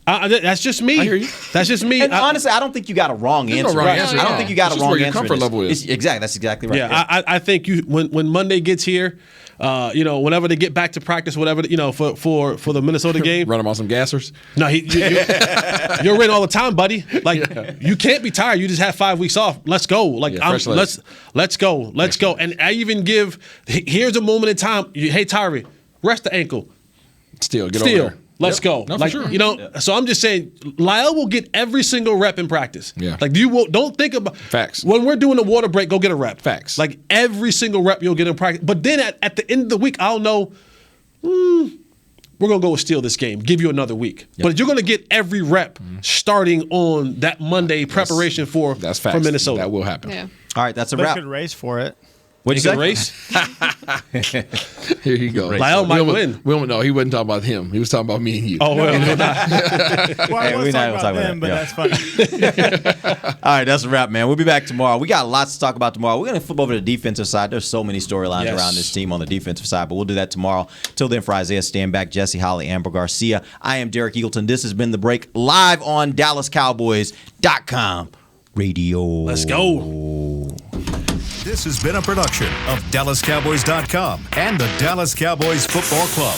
S7: That's just me.
S6: I hear you.
S7: That's just me.
S5: And honestly, I don't think you got a wrong answer.
S6: No wrong answer.
S5: I don't think you got a wrong
S6: where your
S5: answer.
S6: Comfort level is.
S5: Exactly. That's exactly right.
S7: Yeah, I think when Monday gets here, whenever they get back to practice, whatever, for the Minnesota game,
S6: run them on some gassers.
S7: No, you're in all the time, buddy. Like you can't be tired. You just have 5 weeks off. Let's go. Let's go. And I even here's a moment in time. Hey, Tyree, rest the ankle.
S6: Get over there.
S7: Let's go.
S6: No, for sure.
S7: So I'm just saying, Lyle will get every single rep in practice.
S6: Yeah.
S7: Like don't think about
S6: facts.
S7: When we're doing a water break, go get a rep.
S6: Facts.
S7: Like every single rep you'll get in practice. But then at the end of the week, I'll know, we're gonna go with Steele this game. Give you another week. Yep. But you're gonna get every rep starting on that Monday preparation for Minnesota.
S6: That will happen.
S8: Yeah.
S5: All right, that's a wrap.
S11: They could race for it.
S5: What'd you say?
S7: Race?
S6: Here you go.
S7: Lyle might win.
S6: No, he wasn't talking about him. He was talking about me and you.
S11: I was talking about them, but that's funny.
S5: All right, that's a wrap, man. We'll be back tomorrow. We got lots to talk about tomorrow. We're going to flip over to the defensive side. There's so many storylines around this team on the defensive side, but we'll do that tomorrow. Till then, for Isaiah Stanback, Jesse Holley, Ambar Garcia, I am Derek Eagleton. This has been The Break, live on DallasCowboys.com radio.
S7: Let's go.
S1: This has been a production of DallasCowboys.com and the Dallas Cowboys Football Club.